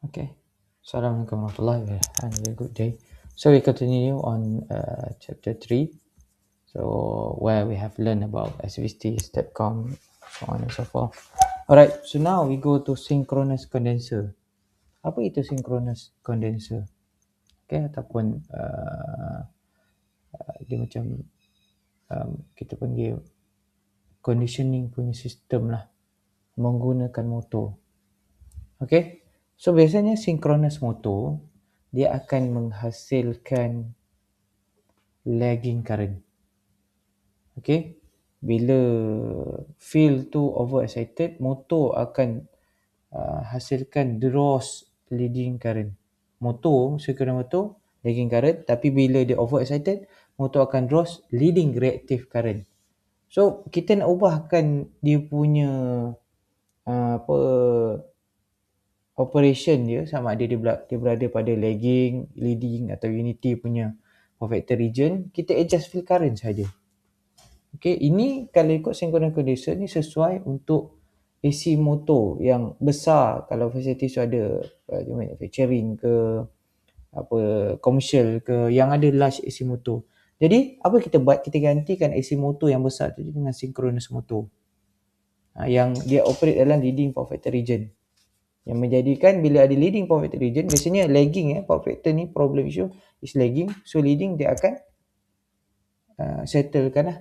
Okay. Assalamualaikum warahmatullahi wabarakatuh. And a very good day. So we continue on chapter 3. So where we have learned about SVT, STEPCOM, so on and so forth. Alright, so now we go to synchronous condenser. Apa itu synchronous condenser? Okay, ataupun dia macam kita panggil conditioning punya sistem lah menggunakan motor. Okay, so biasanya synchronous motor dia akan menghasilkan lagging current. Okay, bila field tu overexcited, motor akan hasilkan draws leading current. Motor, synchronous motor, lagging current, tapi bila dia overexcited, motor akan draws leading reactive current. So, kita nak ubahkan dia punya operation dia, sama ada dia berada pada lagging, leading atau unity punya power factor region, kita adjust field current saja. Okay, ini kalau ikut synchronous condenser ni sesuai untuk AC motor yang besar. Kalau fasiliti tu ada manufacturing ke commercial ke, yang ada large AC motor. Jadi apa kita buat? Kita gantikan AC motor yang besar tu dengan synchronous motor yang dia operate dalam leading power factor region, yang menjadikan bila ada leading power factor region, biasanya lagging power factor ni problem issue is lagging, so leading dia akan settlekan lah.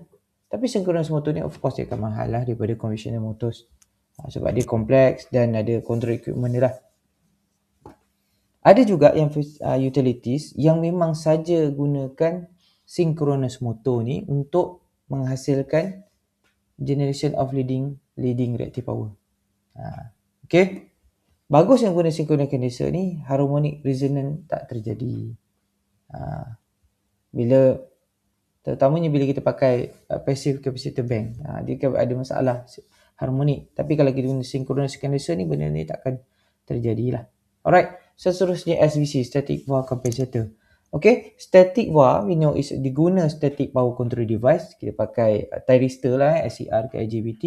Tapi synchronous motor ni of course dia akan mahal lah daripada conventional motors, sebab dia kompleks dan ada control equipment dia lah. Ada juga yang utilities yang memang saja gunakan synchronous motor ni untuk menghasilkan generation of leading reactive power. Okay, bagus yang guna synchronous condenser ni, harmonic resonance tak terjadi. Terutamanya bila kita pakai passive capacitor bank, dia ada masalah harmonik. Tapi kalau kita guna synchronous condenser ni, benda ni takkan terjadilah. Alright, seterusnya SVC, static var compensator. Okay, static var we know is diguna static power control device. Kita pakai thyristor lah, SCR ke IGBT,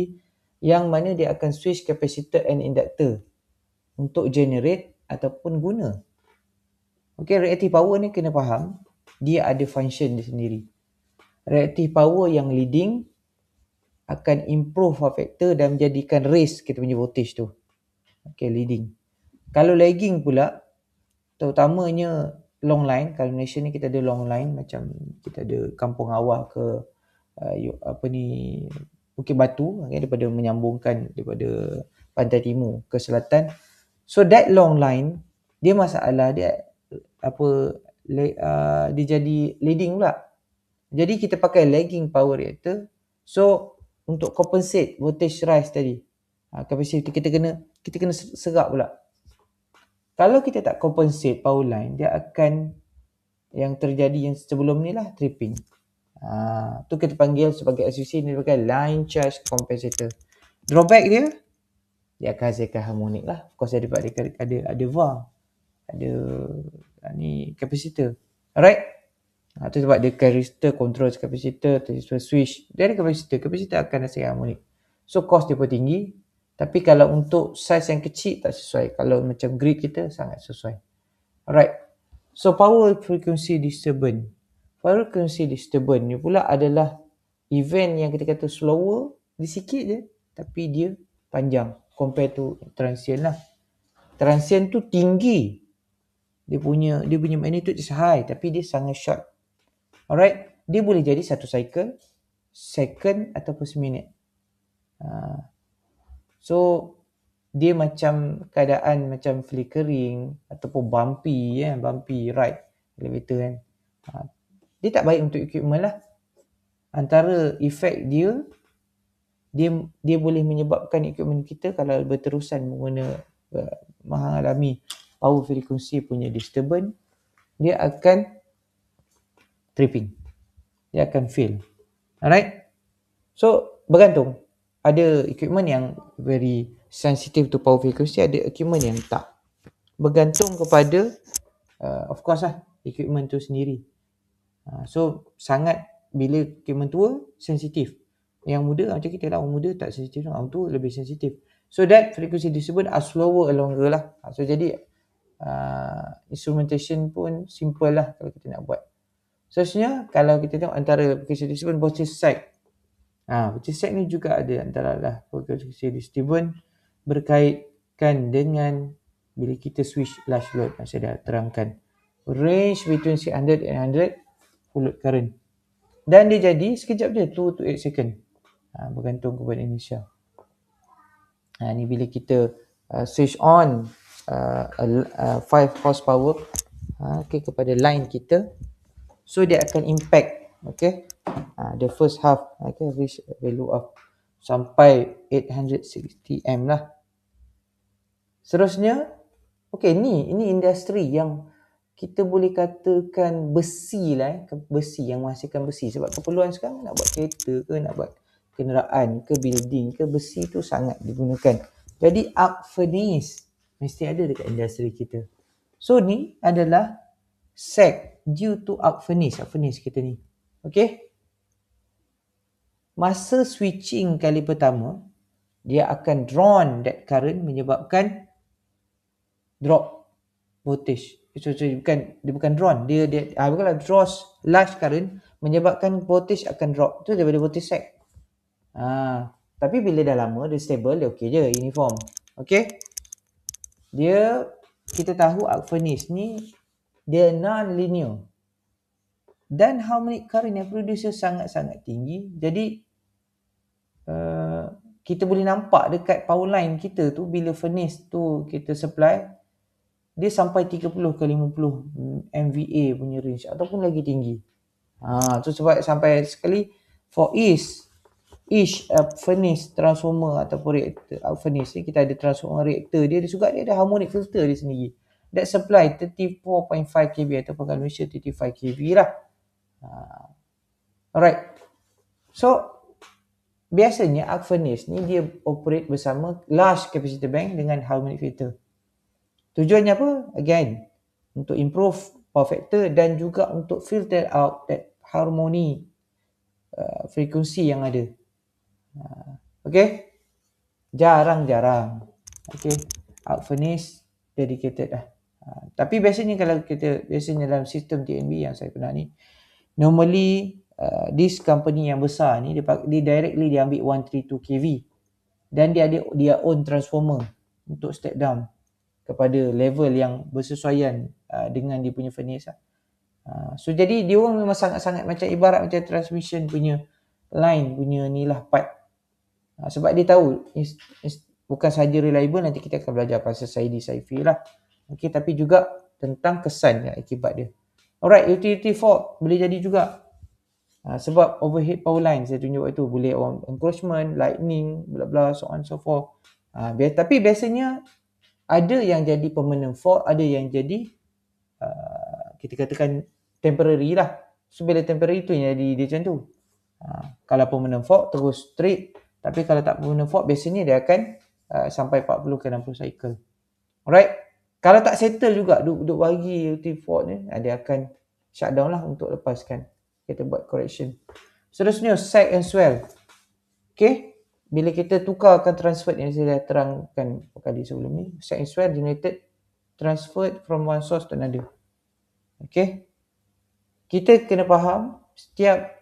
yang mana dia akan switch capacitor and inductor untuk generate ataupun guna. Okay, reactive power ni kena faham, dia ada function dia sendiri. Reactive power yang leading akan improve power factor dan menjadikan raise kita punya voltage tu. Okay, leading. Kalau lagging pula, terutamanya long line, kalau Malaysia ni kita ada long line, macam kita ada Kampung Awal ke Bukit Batu, daripada menyambungkan daripada pantai timur ke selatan. So that long line, dia masalah dia dia jadi leading pula. Jadi kita pakai lagging power reactor. So untuk compensate voltage rise tadi, capacity kita kena serap pula. Kalau kita tak compensate power line, dia akan yang terjadi yang sebelum ni lah, tripping. Tu kita panggil sebagai SVC ni pakai line charge compensator. Drawback dia akan hasilkan harmonik lah. Of course ada VAR, ada capacitor. Alright. Tu sebab dia capacitor, control capacitor, switch. Dia ada capacitor akan hasilkan harmonik. So cost dia pun tinggi. Tapi kalau untuk size yang kecil tak sesuai. Kalau macam grid kita sangat sesuai. Alright. So power frequency disturbance. Power frequency disturbance ni pula adalah event yang kita kata slower, dia sikit je, tapi dia panjang compare to transient lah. Transient tu tinggi. Dia punya magnitude is high, tapi dia sangat short. Alright, dia boleh jadi satu cycle, second ataupun seminit. So dia macam keadaan macam flickering ataupun bumpy ride elevator kan. Dia tak baik untuk equipment lah. Antara efek dia boleh menyebabkan equipment kita kalau berterusan mengalami power frequency punya disturbance, dia akan tripping. Dia akan fail. Alright? So, bergantung. Ada equipment yang very sensitive to power frequency, ada equipment yang tak. Bergantung kepada, of course lah, equipment tu sendiri. So, sangat bila equipment tua, sensitif. Yang muda, macam kita lah, orang muda tak sensitif, orang tua lebih sensitif. So, that frequency disturbance are slower and longer lah. So, jadi, instrumentation pun simple lah kalau kita nak buat. Seterusnya, kalau kita tengok antara application distribution, voltage side. Voltage side ni juga ada antara lah application distribution berkaitan dengan bila kita switch large load. Saya dah terangkan. Range between 600 and 100 full load current. Dan dia jadi sekejap je, 2 to 8 second. Bergantung kepada inertia. Ni bila kita switch on 5 horsepower kepada line kita, so dia akan impact the first half reach value of sampai 860 M lah. Seterusnya, ini industri yang kita boleh katakan besi lah, besi yang menghasilkan besi, sebab keperluan sekarang nak buat kereta ke, nak buat kenderaan ke, building ke, besi tu sangat digunakan. Jadi arc furnace mesti ada dekat industri kita. So ni adalah sag due to arc furnace kita ni. Masa switching kali pertama, dia akan drawn that current menyebabkan drop voltage. Dia bukan drawn, dia bukanlah draws large current menyebabkan voltage akan drop. Itu daripada voltage sag. Tapi bila dah lama, dia stable, dia okey je, uniform. Kita tahu arc furnace ni dia non-linear. Dan harmonic current yang produce sangat-sangat tinggi. Jadi kita boleh nampak dekat power line kita tu, bila furnace tu kita supply, dia sampai 30 ke 50 MVA punya range ataupun lagi tinggi. Tu sebab sampai sekali for each furnace transformer ataupun reactor, furnace ni kita ada transformer reactor dia juga dia ada harmonic filter dia sendiri that supply 34.5 kV ataupun kalau Malaysia 35 kV lah. Alright. So biasanya arc furnace ni dia operate bersama large capacitor bank dengan harmonic filter. Tujuannya apa? Again, untuk improve power factor dan juga untuk filter out that harmony frekuensi yang ada. Jarang-jarang arc furnace dedicated lah. Tapi biasanya kalau biasanya dalam sistem TNB yang saya pernah ni, normally this company yang besar ni dia directly dia ambil 132 kV dan dia ada dia own transformer untuk step down kepada level yang bersesuaian dengan dia punya furnace lah. So jadi dia orang memang sangat-sangat macam ibarat macam transmission punya line punya ni lah part. Sebab dia tahu bukan sahaja reliable, nanti kita akan belajar pasal SAIDI-SAIFI lah. Tapi juga tentang kesan akibat dia. Alright, utility fault boleh jadi juga. Sebab overhead power line saya tunjuk itu boleh encroachment, lightning, bla bla, so on so forth. Tapi biasanya ada yang jadi permanent fault, ada yang jadi kita katakan temporary lah. So bila temporary tu yang jadi dia macam tu. Kalau permanent fault terus straight, tapi kalau tak permanent fault biasanya dia akan sampai 40 ke 60 cycle. Alright. Kalau tak settle juga duk bagi utility fault ni, dia akan shutdown lah untuk lepaskan. Kita buat correction. Seterusnya sag and swell. Bila kita tukarkan transfer yang saya dah terangkan kali sebelum ni, sag and swell generated transferred from one source to another. Kita kena faham setiap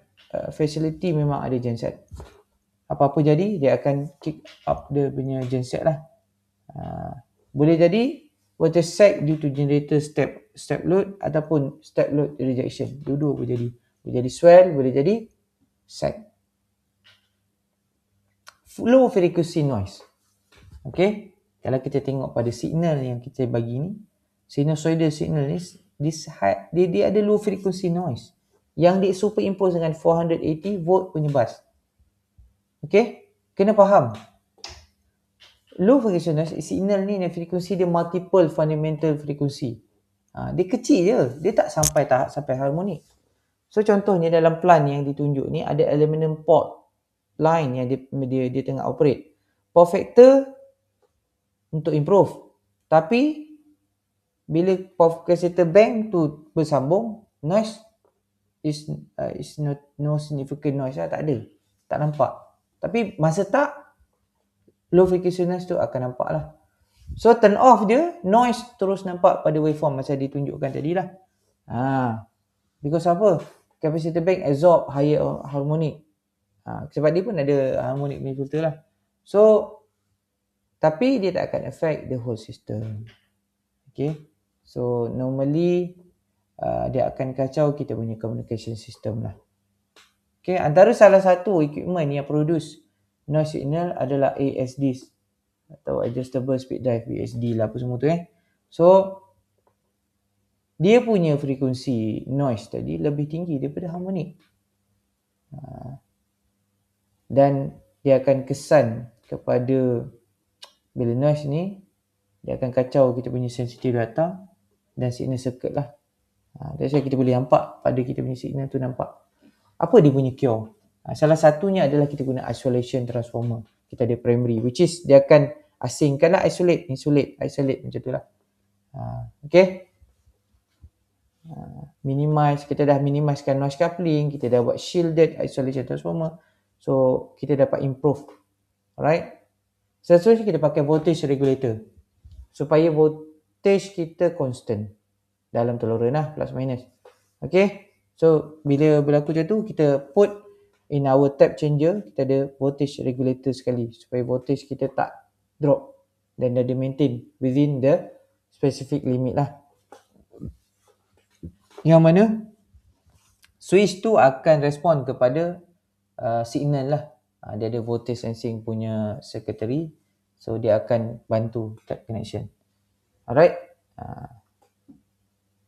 facility memang ada genset. Apa-apa jadi dia akan kick up dia punya genset lah. Boleh jadi voltage sag due to generator step load ataupun step load rejection. Dua-dua boleh jadi. Boleh jadi swell, boleh jadi sag. Low frequency noise. Kalau kita tengok pada signal yang kita bagi ni, sinusoidal signal ni, dia ada low frequency noise yang di superimpose dengan 480 volt punya bus. Kena faham. Low frequency noise signal ni frekuensi dia multiple fundamental frekuensi. Dia kecil je, dia tak sampai tahap sampai harmonik. So contohnya dalam plan yang ditunjuk ni ada aluminum port line yang dia tengah operate. Power factor untuk improve. Tapi bila power capacitor bank tu bersambung, noise is no significant noise lah, tak ada. Tak nampak. Tapi masa tak, low frequency noise tu akan nampak lah. So turn off dia, noise terus nampak pada waveform macam ditunjukkan tadi lah. Because apa? Capacitor bank absorb higher harmonic. Sebab dia pun ada harmonic punya filter lah. So tapi dia tak akan affect the whole system. Okay. So normally dia akan kacau kita punya communication system lah. Okay. Antara salah satu equipment yang produce noise signal adalah ASDs atau adjustable speed drive, VSD lah apa semua tu So dia punya frekuensi noise tadi lebih tinggi daripada harmonic. Dan dia akan kesan kepada bila noise ni dia akan kacau kita punya sensitive data dan signal circuit lah. That's why kita boleh nampak pada kita punya signal tu nampak. Apa dia punya cure? Salah satunya adalah kita guna isolation transformer. Kita ada primary which is dia akan asingkan lah, isolate macam tu lah. Okay. Minimize, kita dah minimizekan noise coupling, kita dah buat shielded isolation transformer. So kita dapat improve. Alright. Seterusnya kita pakai voltage regulator supaya voltage kita constant dalam toleran lah, plus minus. Okay. So bila berlaku macam tu, kita put in our tap changer, kita ada voltage regulator sekali supaya voltage kita tak drop dan dah maintain within the specific limit lah. Yang mana switch tu akan respond kepada signal lah. Dia ada voltage sensing punya circuitry, so dia akan bantu tap connection. Alright.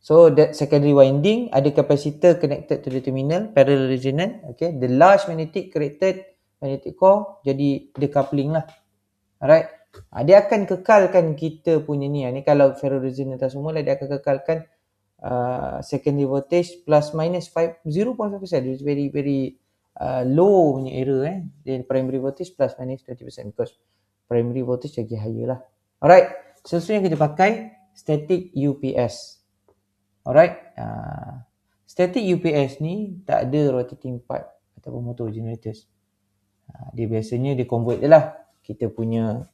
So that secondary winding ada capacitor connected to the terminal, parallel resonant. Okay, the large magnetic created magnetic core jadi decoupling lah. Alright. Dia akan kekalkan kita punya ni kalau ferro resonant semua lah, dia akan kekalkan secondary voltage plus minus 0.5%. It's very very low punya error Then primary voltage plus minus 20% because primary voltage lagi higher lah. Alright. Seterusnya kita pakai static UPS. Alright. Static UPS ni tak ada rotating part ataupun motor generators. Dia biasanya dia convert je lah kita punya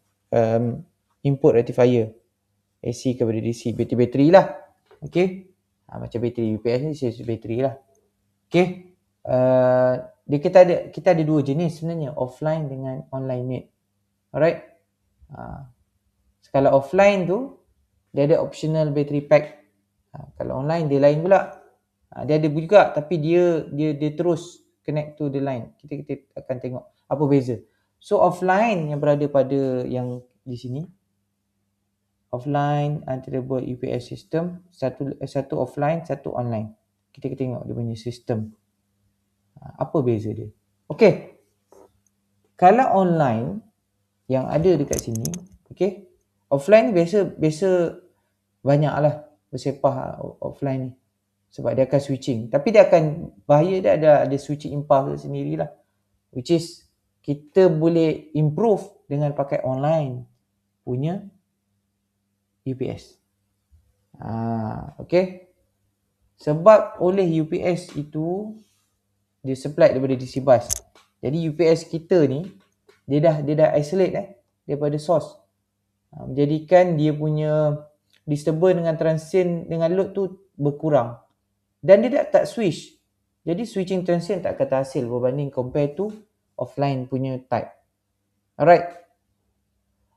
input rectifier AC kepada DC, bateri lah. Okay. Macam bateri UPS ni sales bateri lah. Okay. Kita ada dua jenis sebenarnya, offline dengan online mode. Alright. Kalau offline tu dia ada optional battery pack. Kalau online dia lain pula. Dia ada juga tapi dia terus connect to the line. Kita akan tengok apa beza. So offline yang berada pada yang di sini, offline untraceable UPS system, satu offline, satu online. Kita tengok dia punya sistem. Apa beza dia? Okay. Kalau online yang ada dekat sini, okay, offline biasa banyaklah bersepah offline ni sebab dia akan switching, tapi dia akan bahaya dia ada switching impulse sendirilah, which is kita boleh improve dengan pakai online punya UPS. Okay, sebab oleh UPS itu dia supply daripada DC bus, jadi UPS kita ni dia dah isolate daripada source, menjadikan dia punya disturbance dengan transient dengan load tu berkurang dan dia tak switch. Jadi switching transient tak akan terhasil berbanding compare to offline punya type. Alright.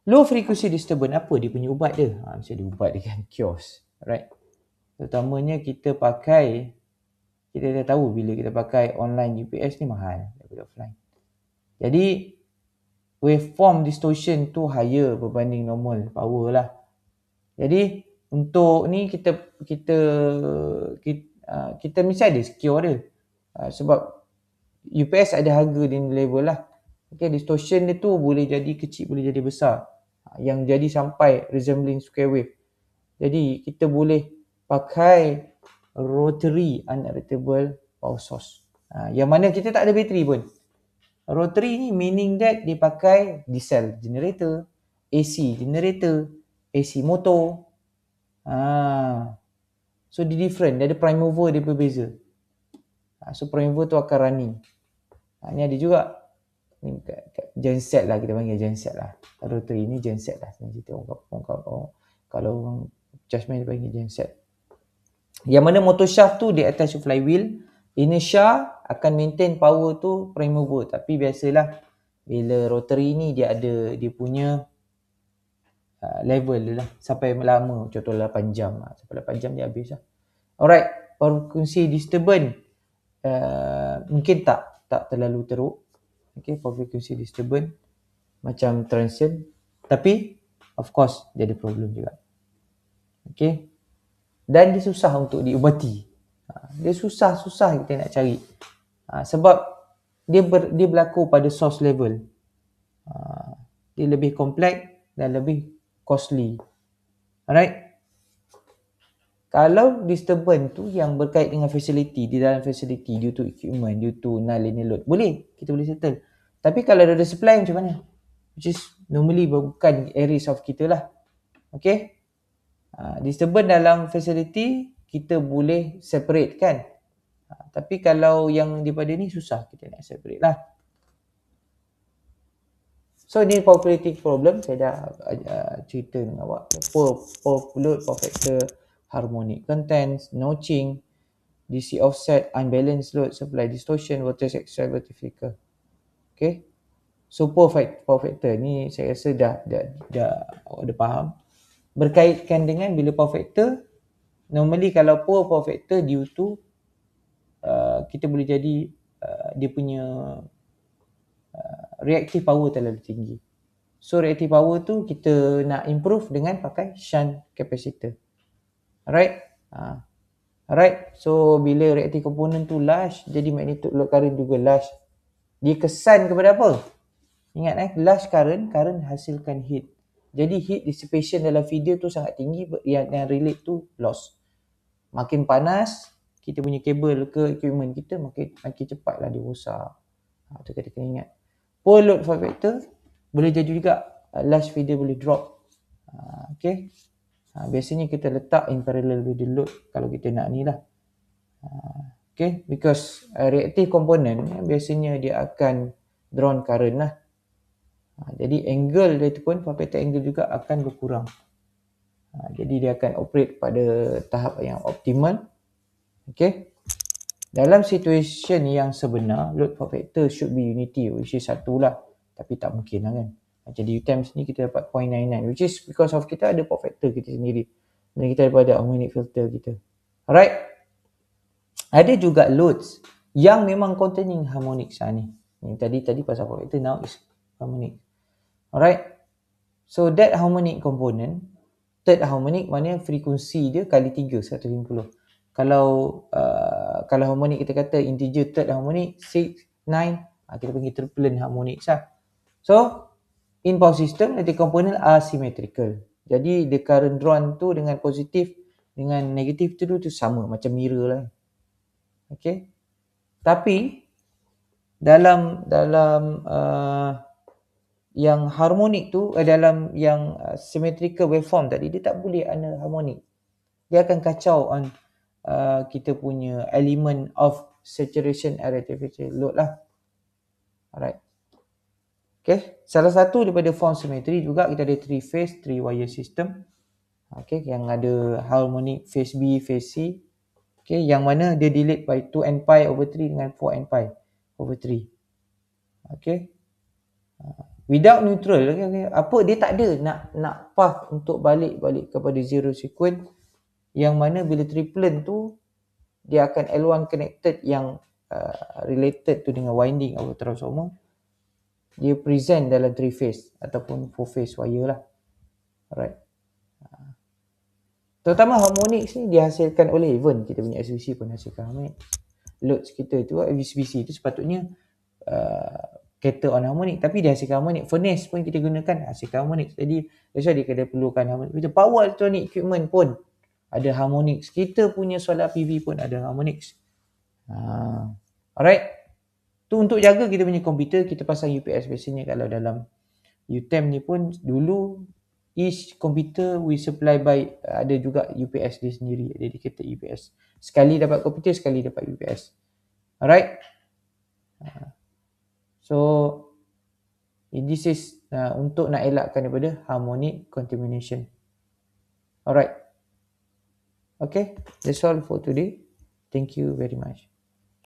Low frequency disturbance, apa dia punya ubat dia? Mesti ada ubat dia kan, kios. Alright. Terutamanya kita dah tahu bila kita pakai online UPS ni mahal daripada offline. Jadi waveform distortion tu higher berbanding normal power lah. Jadi untuk ni kita mesti ada secure dia. Sebab UPS ada harga di level lah. Okay, distortion dia tu boleh jadi kecil, boleh jadi besar. Yang jadi sampai resembling square wave. Jadi kita boleh pakai rotary unreactable power source. Yang mana kita tak ada bateri pun. Rotary ni meaning that dia pakai diesel generator, AC generator, AC motor. So dia different, dia ada prime mover, dia berbeza. So prime mover tu akan running. Ni ada juga. ni genset lah, kita panggil genset lah. Rotary ni genset lah. Kita kalau orang judgement dia panggil genset. Yang mana motor shaft tu dia attach to flywheel. Inertia akan maintain power tu prime mover. Tapi biasalah bila rotary ni dia ada dia punya level dia lah. Sampai lama, contoh 8 jam. Sampai 8 jam dia habis lah. Alright, frekuensi disturbance mungkin tak terlalu teruk. Okay, frekuensi disturbance macam transient. Tapi of course dia ada problem juga. Okay. Dan dia susah untuk diubati. Dia susah kita nak cari. Sebab dia berlaku pada source level. Dia lebih kompleks dan lebih costly. Alright. Kalau disturbance tu yang berkait dengan facility, di dalam facility due to equipment, due to non-linear load, boleh, kita boleh settle. Tapi kalau ada supply macam mana? Which is normally bukan areas of kita lah. Okay. Disturbance dalam facility kita boleh separate kan. Tapi kalau yang daripada ni susah kita nak separate lah. So ni power quality problem, saya dah cerita dengan awak. Poor load, power factor, harmonic contents, notching, DC offset, unbalanced load, supply distortion, voltage extra, voltage flicker. Okay. So poor factor ni saya rasa dah awak dah faham. Berkaitkan dengan bila power factor, normally kalau poor power factor due to kita boleh jadi dia punya reactive power terlalu tinggi. So reactive power tu kita nak improve dengan pakai shunt capacitor. Alright. Alright. So bila reactive component tu large, jadi magnitude load current juga large. Dia kesan kepada apa? Ingat large current hasilkan heat. Jadi heat dissipation dalam feeder tu sangat tinggi, yang relate tu loss. Makin panas kita punya kabel ke equipment kita, makin cepatlah dia rosak. Tu kita kena ingat. Poor load factor boleh jadi juga large feeder boleh drop. Okay. Biasanya kita letak in parallel with the load kalau kita nak ni lah. Okay. Because reactive component biasanya dia akan drawn current lah. Jadi angle dia tu pun, power factor angle juga akan berkurang. Jadi dia akan operate pada tahap yang optimal. Okay. Dalam situation yang sebenar, load power factor should be unity, which is 1 lah. Tapi tak mungkin lah kan. Macam di UTEMS ni kita dapat 0.99, which is because of kita ada power factor kita sendiri. Dan kita daripada harmonic filter kita. Alright. Ada juga loads yang memang containing harmonics ni. Tadi pasal power factor, now is harmonic. Alright. So that harmonic component, third harmonic maknanya frekuensi dia kali 3, 150. Kalau harmonic kita kata integer third harmonic 6, 9, kita panggil triplet harmonic lah. So in power system, the component are symmetrical. Jadi the current drawn tu dengan positif dengan negatif tu sama, macam mirror lah. Okay. Tapi dalam yang harmonic tu, dalam yang symmetrical waveform tadi, dia tak boleh ada harmonic. Dia akan kacau on kita punya element of saturation and rectification load lah. Alright. Okay. Salah satu daripada form symmetry juga kita ada 3 phase, 3 wire system. Okay. Yang ada harmonic phase B, phase C. Okay. Yang mana dia delete by 2n pi over 3 dengan 4n pi over 3. Okay. Without neutral, okay. Apa dia tak ada nak path untuk balik kepada zero sequence, yang mana bila triplet tu dia akan L1 connected yang related tu dengan winding atau transformer, dia present dalam 3 phase ataupun 4 phase wire lah. Alright. Terutama harmonics ni dihasilkan oleh, even kita punya SVC pun hasilkan harmonics. Loads kita tu, SVC tu sepatutnya cater on harmonic, tapi dia hasilkan harmonic. Furnace pun kita gunakan hasilkan harmonic. Jadi that's why dia kena perlukan harmonic. Macam power electronic equipment pun ada harmonics. Kita punya solar PV pun ada harmonics. Alright. Tu untuk jaga kita punya komputer, kita pasang UPS. Biasanya kalau dalam UTEM ni pun dulu each computer we supply by ada juga UPS dia sendiri, dedicated UPS. Sekali dapat komputer, sekali dapat UPS. Alright. So This is untuk nak elakkan daripada harmonic contamination. Alright. Okay, that's all for today. Thank you very much.